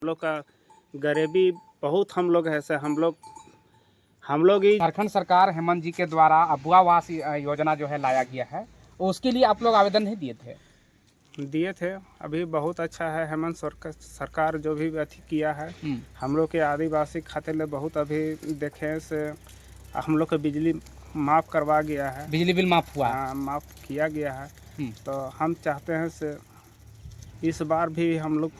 हम लोग का गरीबी बहुत, हम लोग ही झारखंड सरकार हेमंत जी के द्वारा अबुआ आवास योजना जो है लाया गया है, उसके लिए आप लोग आवेदन नहीं दिए थे? दिए थे। अभी बहुत अच्छा है हेमंत सरकार जो भी अथी किया है हम लोग के आदिवासी खाते में बहुत, अभी देखें से हम लोग का बिजली माफ़ करवा गया है। बिजली बिल माफ हुआ? हाँ, माफ़ किया गया है। तो हम चाहते हैं से इस बार भी हम लोग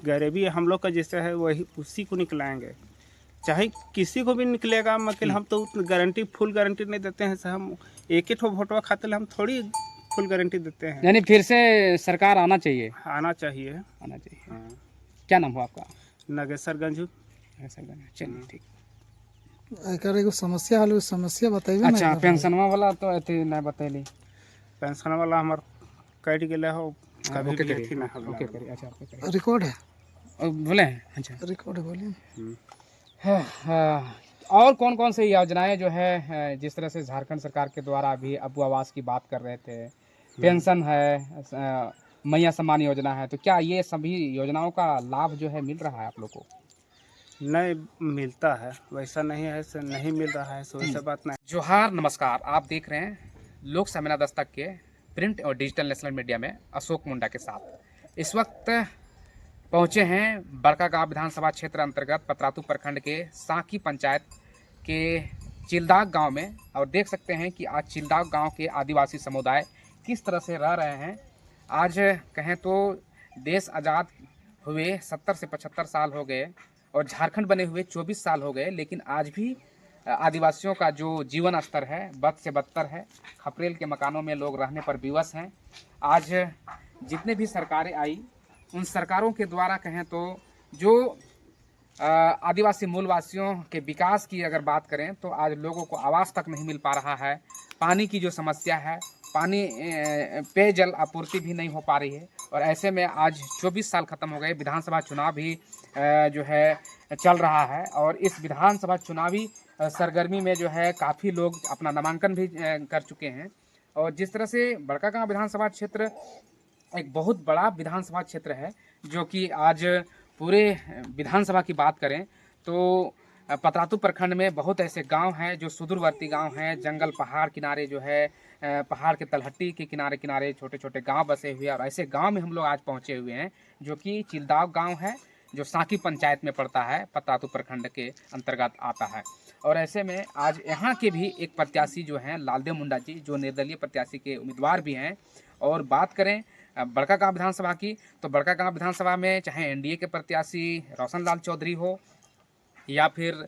गरीबी हम लोग का जैसे है वही उसी को निकलाएंगे, चाहे किसी को भी निकलेगा। मगर हम तो गारंटी, फुल गारंटी नहीं देते हैं। हम एक ही ठो वोटवा खाते हम थोड़ी फुल गारंटी देते हैं। यानी फिर से सरकार आना चाहिए? आना चाहिए। आना चाहिए। हाँ। क्या नाम हो आपका? नागेश्वरगंज। चलिए ठीक। एकर एगो समस्या हल, समस्या बताइए। अच्छा, पेंशनवा वाला तो अथी नहीं बतैली। पेंशन वाला हमार कट गया हो, कभी ओके भी करिए, अथी ना ओके करिए। अच्छा, ओके करिए। रिकॉर्ड है, बोले हैं? अच्छा। रिकॉर्ड है, बोलिए। हाँ, और कौन कौन से योजनाएं जो है, जिस तरह से झारखंड सरकार के द्वारा अभी अबू आवास की बात कर रहे थे, पेंशन है, मैया सम्मान योजना है, तो क्या ये सभी योजनाओं का लाभ जो है मिल रहा है आप लोग को? नहीं मिलता है, वैसा नहीं है से नहीं मिल रहा है, वैसा बात नहीं। जोहार, नमस्कार। आप देख रहे हैं लोक सामना दस्तक के प्रिंट और डिजिटल नेशनल मीडिया में अशोक मुंडा के साथ। इस वक्त पहुंचे हैं बड़कागांव विधानसभा क्षेत्र अंतर्गत पतरातू प्रखंड के साकी पंचायत के चिल्दाग गांव में, और देख सकते हैं कि आज चिल्दाग गांव के आदिवासी समुदाय किस तरह से रह रहे हैं। आज कहें तो देश आज़ाद हुए 70 से 75 साल हो गए और झारखंड बने हुए 24 साल हो गए, लेकिन आज भी आदिवासियों का जो जीवन स्तर है बद से बदतर है। खपरेल के मकानों में लोग रहने पर विवश हैं। आज जितने भी सरकारें आई, उन सरकारों के द्वारा कहें तो जो आदिवासी मूलवासियों के विकास की अगर बात करें तो आज लोगों को आवास तक नहीं मिल पा रहा है। पानी की जो समस्या है, पानी पेयजल आपूर्ति भी नहीं हो पा रही है। और ऐसे में आज 24 साल ख़त्म हो गए, विधानसभा चुनाव भी जो है चल रहा है, और इस विधानसभा चुनावी सरगर्मी में जो है काफ़ी लोग अपना नामांकन भी कर चुके हैं। और जिस तरह से बड़कागांव विधानसभा क्षेत्र एक बहुत बड़ा विधानसभा क्षेत्र है, जो कि आज पूरे विधानसभा की बात करें तो पतरातू प्रखंड में बहुत ऐसे गांव हैं जो सुदूरवर्ती गांव हैं, जंगल पहाड़ किनारे जो है, पहाड़ के तलहटी के किनारे किनारे छोटे छोटे गांव बसे हुए हैं। और ऐसे गांव में हम लोग आज पहुंचे हुए हैं, जो कि चिल्दाव गांव है, जो साकी पंचायत में पड़ता है, पतरातू प्रखंड के अंतर्गत आता है। और ऐसे में आज यहाँ के भी एक प्रत्याशी जो हैं लालदेव मुंडा जी, जो निर्दलीय प्रत्याशी के उम्मीदवार भी हैं। और बात करें बड़कागांव विधानसभा की, तो बड़कागांव विधानसभा में चाहे एनडीए के प्रत्याशी रोशन लाल चौधरी हो, या फिर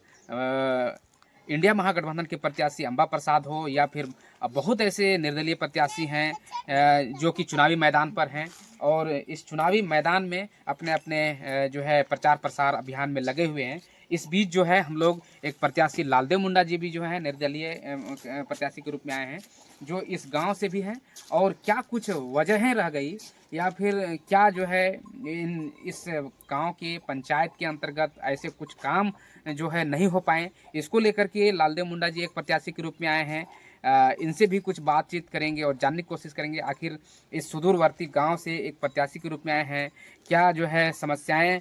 इंडिया महागठबंधन के प्रत्याशी अंबा प्रसाद हो, या फिर बहुत ऐसे निर्दलीय प्रत्याशी हैं जो कि चुनावी मैदान पर हैं। और इस चुनावी मैदान में अपने अपने जो है प्रचार प्रसार अभियान में लगे हुए हैं। इस बीच जो है हम लोग एक प्रत्याशी लालदेव मुंडा जी भी जो है निर्दलीय प्रत्याशी के रूप में आए हैं, जो इस गांव से भी हैं। और क्या कुछ वजहें रह गई, या फिर क्या जो है इस गांव के पंचायत के अंतर्गत ऐसे कुछ काम जो है नहीं हो पाए, इसको लेकर के लालदेव मुंडा जी एक प्रत्याशी के रूप में आए हैं। इनसे भी कुछ बातचीत करेंगे और जानने की कोशिश करेंगे आखिर इस सुदूरवर्ती गांव से एक प्रत्याशी के रूप में आए हैं, क्या जो है समस्याएं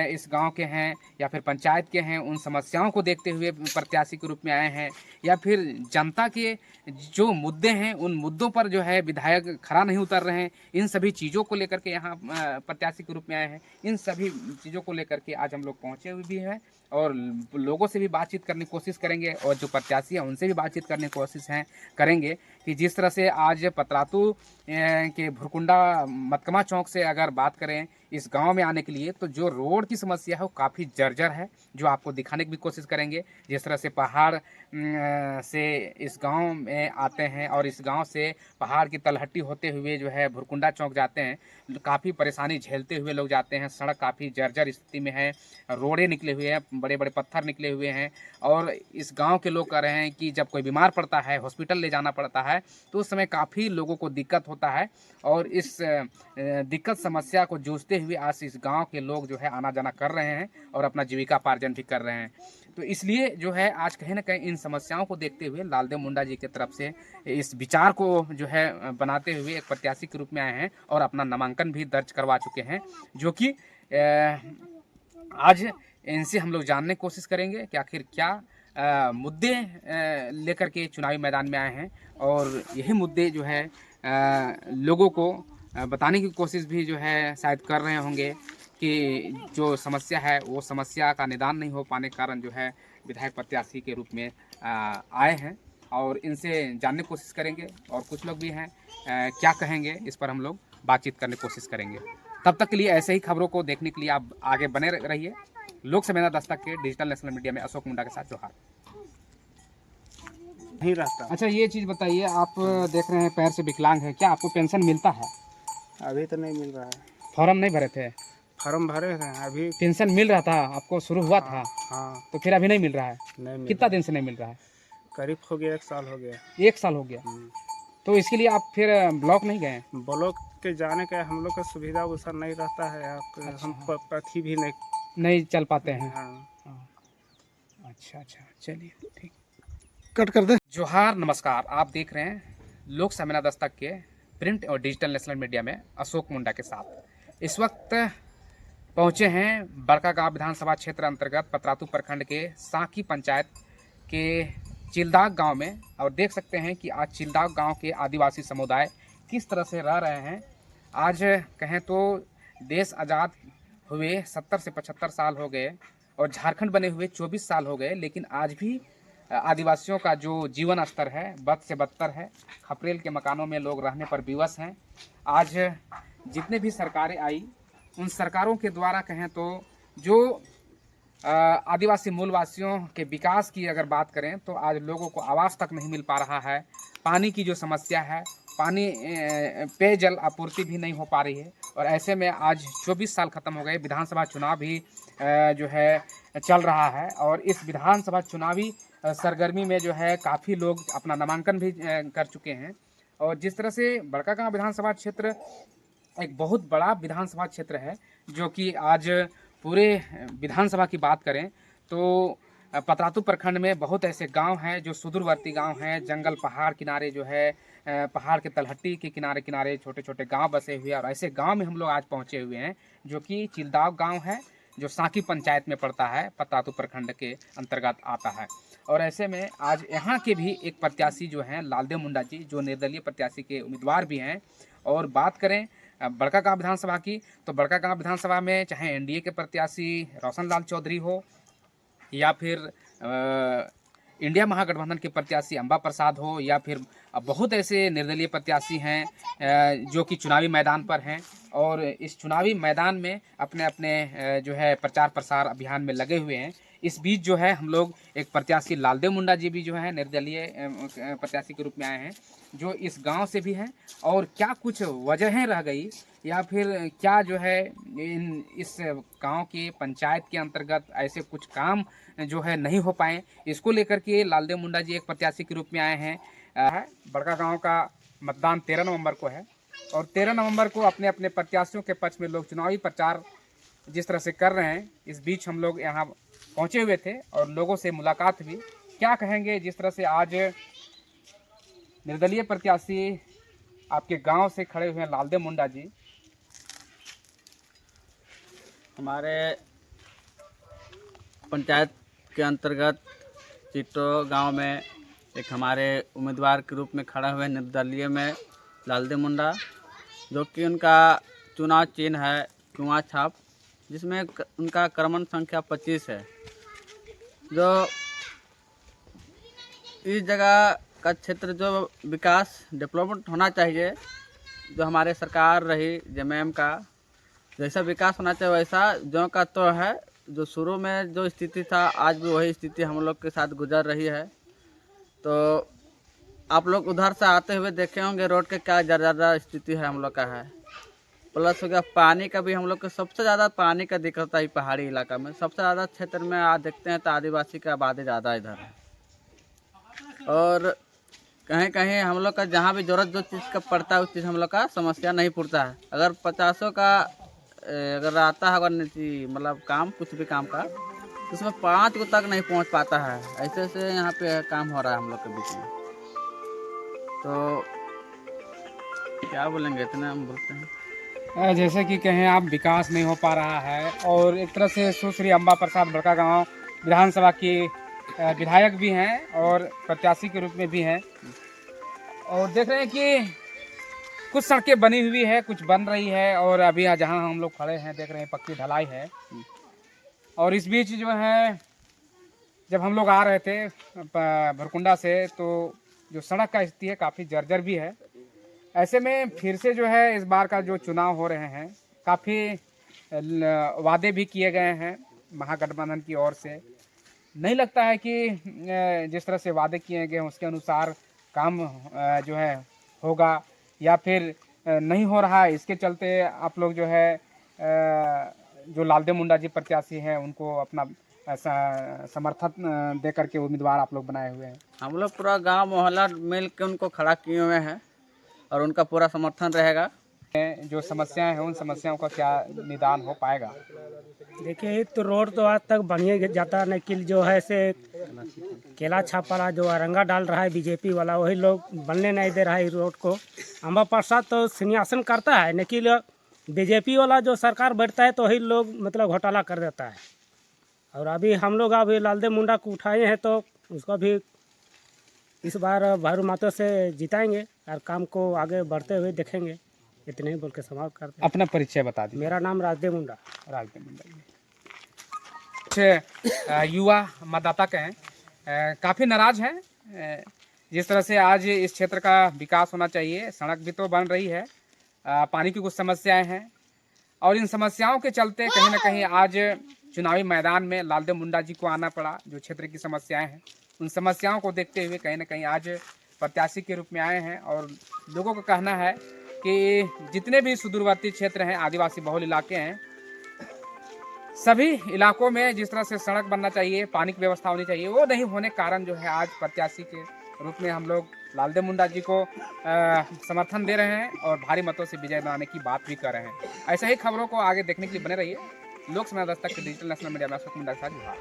इस गांव के हैं या फिर पंचायत के हैं, उन समस्याओं को देखते हुए प्रत्याशी के रूप में आए हैं, या फिर जनता के जो मुद्दे हैं उन मुद्दों पर जो है विधायक खरा नहीं उतर रहे हैं, इन सभी चीज़ों को लेकर के यहाँ प्रत्याशी के रूप में आए हैं। इन सभी चीज़ों को लेकर के आज हम लोग पहुँचे हुए भी हैं, और लोगों से भी बातचीत करने की कोशिश करेंगे, और जो प्रत्याशी हैं उनसे भी बातचीत करने की कोशिश करेंगे कि जिस तरह से आज पतरातू के भुरकुंडा मतकमा चौक से अगर बात करें इस गांव में आने के लिए, तो जो रोड की समस्या है वो काफ़ी जर्जर है, जो आपको दिखाने की भी कोशिश करेंगे। जिस तरह से पहाड़ से इस गांव में आते हैं और इस गांव से पहाड़ की तलहटी होते हुए जो है भुरकुंडा चौक जाते हैं, काफ़ी परेशानी झेलते हुए लोग जाते हैं। सड़क काफ़ी जर्जर स्थिति में है, रोड़े निकले हुए हैं, बड़े बड़े पत्थर निकले हुए हैं। और इस गांव के लोग कह रहे हैं कि जब कोई बीमार पड़ता है, हॉस्पिटल ले जाना पड़ता है, तो उस समय काफ़ी लोगों को दिक्कत होता है। और इस दिक्कत समस्या को जूझते हुए आज इस गांव के लोग जो है आना जाना कर रहे हैं और अपना जीविकापार्जन भी कर रहे हैं। तो इसलिए जो है आज कहीं ना कहीं इन समस्याओं को देखते हुए लालदेव मुंडा जी की तरफ से इस विचार को जो है बनाते हुए एक प्रत्याशी के रूप में आए हैं और अपना नामांकन भी दर्ज करवा चुके हैं, जो कि आज इनसे हम लोग जानने की कोशिश करेंगे कि आखिर क्या मुद्दे लेकर के चुनावी मैदान में आए हैं, और यही मुद्दे जो है लोगों को बताने की कोशिश भी जो है शायद कर रहे होंगे कि जो समस्या है वो समस्या का निदान नहीं हो पाने के कारण जो है विधायक प्रत्याशी के रूप में आए हैं, और इनसे जानने की कोशिश करेंगे। और कुछ लोग भी हैं क्या कहेंगे इस पर हम लोग बातचीत करने की कोशिश करेंगे। तब तक के लिए ऐसे ही खबरों को देखने के लिए आप आगे बने रहिए। लोक संवेदना दस्तक के डिजिटल नेशनल मीडिया में अशोक मुंडा के साथ जोहार। नहीं रहता। अच्छा, ये चीज़ बताइए, आप देख रहे हैं पैर से विकलांग है, क्या आपको पेंशन मिलता है? अभी तो नहीं मिल रहा है। फॉर्म नहीं भरे थे? फॉर्म भरे हैं अभी। पेंशन मिल रहा था आपको, शुरू हुआ था? हाँ। तो फिर अभी नहीं मिल रहा है? नहीं मिल कितना दिन से नहीं मिल रहा है? करीब हो गया, 1 साल हो गया। 1 साल हो गया। तो इसके लिए आप फिर ब्लॉक नहीं गए? ब्लॉक के जाने का हम लोग का सुविधा वैसा नहीं रहता है। अच्छा, हम पथी भी नहीं चल पाते हैं। हाँ। अच्छा, चलिए ठीक। कट कर दे। जोहार, नमस्कार। आप देख रहे हैं लोक संवेदना दस्तक के प्रिंट और डिजिटल नेशनल मीडिया में अशोक मुंडा के साथ। इस वक्त पहुंचे हैं बड़कागांव विधानसभा क्षेत्र अंतर्गत पतरातू प्रखंड के साकी पंचायत के चिलदाग गांव में, और देख सकते हैं कि आज चिलदाग गांव के आदिवासी समुदाय किस तरह से रह रहे हैं। आज कहें तो देश आज़ाद हुए 70 से 75 साल हो गए और झारखंड बने हुए 24 साल हो गए, लेकिन आज भी आदिवासियों का जो जीवन स्तर है बद से बदतर है। खपरेल के मकानों में लोग रहने पर विवश हैं। आज जितने भी सरकारें आई, उन सरकारों के द्वारा कहें तो जो आदिवासी मूलवासियों के विकास की अगर बात करें तो आज लोगों को आवास तक नहीं मिल पा रहा है। पानी की जो समस्या है, पानी पेयजल आपूर्ति भी नहीं हो पा रही है। और ऐसे में आज 24 साल ख़त्म हो गए, विधानसभा चुनाव भी जो है चल रहा है, और इस विधानसभा चुनावी सरगर्मी में जो है काफ़ी लोग अपना नामांकन भी कर चुके हैं। और जिस तरह से बड़कागांव विधानसभा क्षेत्र एक बहुत बड़ा विधानसभा क्षेत्र है, जो कि आज पूरे विधानसभा की बात करें तो पतरातू प्रखंड में बहुत ऐसे गांव हैं जो सुदूरवर्ती गांव हैं, जंगल पहाड़ किनारे जो है पहाड़ के तलहटी के किनारे किनारे छोटे छोटे गांव बसे हुए हैं। और ऐसे गांव में हम लोग आज पहुंचे हुए हैं जो कि चिलदाग गांव है, जो साकी पंचायत में पड़ता है, पतरातू प्रखंड के अंतर्गत आता है। और ऐसे में आज यहाँ के भी एक प्रत्याशी जो हैं लालदेव मुंडा जी, जो निर्दलीय प्रत्याशी के उम्मीदवार भी हैं। और बात करें बड़कागांव विधानसभा की, तो बड़कागांव विधानसभा में चाहे एनडीए के प्रत्याशी रोशन लाल चौधरी हो या फिर इंडिया महागठबंधन के प्रत्याशी अंबा प्रसाद हो, या फिर बहुत ऐसे निर्दलीय प्रत्याशी हैं जो कि चुनावी मैदान पर हैं। और इस चुनावी मैदान में अपने अपने जो है प्रचार प्रसार अभियान में लगे हुए हैं। इस बीच जो है हम लोग एक प्रत्याशी लालदेव मुंडा जी भी जो है निर्दलीय प्रत्याशी के रूप में आए हैं, जो इस गांव से भी हैं। और क्या कुछ वजहें रह गई या फिर क्या जो है इस गांव के पंचायत के अंतर्गत ऐसे कुछ काम जो है नहीं हो पाए, इसको लेकर के लालदेव मुंडा जी एक प्रत्याशी के रूप में आए हैं। बड़कागांव का मतदान 13 नवंबर को है, और 13 नवंबर को अपने अपने प्रत्याशियों के पक्ष में लोग चुनावी प्रचार जिस तरह से कर रहे हैं, इस बीच हम लोग यहाँ पहुँचे हुए थे और लोगों से मुलाकात हुई। क्या कहेंगे जिस तरह से आज निर्दलीय प्रत्याशी आपके गांव से खड़े हुए हैं लालदेव मुंडा जी? हमारे पंचायत के अंतर्गत चिट्टो गांव में एक हमारे उम्मीदवार के रूप में खड़ा हुए निर्दलीय में लालदेव मुंडा, जो कि उनका चुनाव चिन्ह है कुआं छाप, जिसमें उनका क्रमांक संख्या 25 है। जो इस जगह का क्षेत्र जो विकास डेवलपमेंट होना चाहिए, जो हमारे सरकार रही जेएमएम का जैसा विकास होना चाहिए वैसा जो का तो है। जो शुरू में जो स्थिति था आज भी वही स्थिति हम लोग के साथ गुजर रही है। तो आप लोग उधर से आते हुए देखे होंगे रोड के क्या ज़्यादा स्थिति है हम लोग का है। प्लस हो गया पानी का भी, हम लोग को सबसे ज़्यादा पानी का दिक्कत है पहाड़ी इलाका में। सबसे ज़्यादा क्षेत्र में आज देखते हैं तो आदिवासी का आबादी ज़्यादा इधर है। और कहीं कहीं हम लोग का जहाँ भी ज़रूरत जो चीज़ का पड़ता है उस चीज़ हम लोग का समस्या नहीं पूछता है। अगर 50 का अगर आता है मतलब काम, कुछ भी काम का, तो उसमें 5 को तक नहीं पहुंच पाता है। ऐसे ऐसे यहाँ पे काम हो रहा है हम लोग के बीच में। तो क्या बोलेंगे, इतना हम बोलते हैं। जैसे कि कहें आप विकास नहीं हो पा रहा है और एक तरह से सुश्री अम्बा प्रसाद बड़कागांव विधानसभा की विधायक भी हैं और प्रत्याशी के रूप में भी हैं और देख रहे हैं कि कुछ सड़कें बनी हुई है, कुछ बन रही है और अभी जहां हम लोग खड़े हैं देख रहे हैं पक्की ढलाई है। और इस बीच जो है जब हम लोग आ रहे थे भरकुंडा से तो जो सड़क का स्थिति है काफ़ी जर्जर भी है। ऐसे में फिर से जो है इस बार का जो चुनाव हो रहे हैं काफ़ी वादे भी किए गए हैं महागठबंधन की ओर से। नहीं लगता है कि जिस तरह से वादे किए गए हैं उसके अनुसार काम जो है होगा या फिर नहीं हो रहा है। इसके चलते आप लोग जो है जो लालदेव मुंडा जी प्रत्याशी हैं उनको अपना समर्थन दे करके उम्मीदवार आप लोग बनाए हुए हैं। हम लोग पूरा गांव मोहल्ला मिल के उनको खड़ा किए हुए हैं और उनका पूरा समर्थन रहेगा। जो समस्याएं हैं उन समस्याओं का क्या निदान हो पाएगा? देखिए तो रोड तो आज तक बन ही जाता, लेकिन जो है से केला छाप वाला जो अरंगा डाल रहा है बीजेपी वाला वही लोग बनने नहीं दे रहा है रोड को। अम्बा प्रसाद तो सिंहासन करता है, लेकिन बीजेपी वाला जो सरकार बैठता है तो वही लोग मतलब घोटाला कर देता है। और अभी हम लोग अभी लालदेव मुंडा को उठाए हैं तो उसको भी इस बार भारू मातों से जिताएंगे और काम को आगे बढ़ते हुए देखेंगे। इतने ही बोल के समाप्त करते हैं। अपना परिचय बता दीजिए। मेरा नाम राजदेव मुंडा। राजदेव मुंडा। कुछ युवा मतदाता कहें काफ़ी नाराज हैं जिस तरह से आज इस क्षेत्र का विकास होना चाहिए। सड़क भी तो बन रही है, पानी की कुछ समस्याएं हैं और इन समस्याओं के चलते कहीं ना कहीं आज चुनावी मैदान में लालदेव मुंडा जी को आना पड़ा। जो क्षेत्र की समस्याएं हैं उन समस्याओं को देखते हुए कहीं ना कहीं आज प्रत्याशी के रूप में आए हैं। और लोगों का कहना है कि जितने भी सुदूरवर्ती क्षेत्र हैं, आदिवासी बहुल इलाके हैं, सभी इलाकों में जिस तरह से सड़क बनना चाहिए, पानी की व्यवस्था होनी चाहिए, वो नहीं होने के कारण जो है आज प्रत्याशी के रूप में हम लोग लालदेव मुंडा जी को समर्थन दे रहे हैं और भारी मतों से विजय बनाने की बात भी कर रहे हैं। ऐसे ही खबरों को आगे देखने के लिए बने रहिए। लोक समय दस्तक के डिजिटल नेशनल मीडिया में अशोक मुंडा के साथ जुड़ा।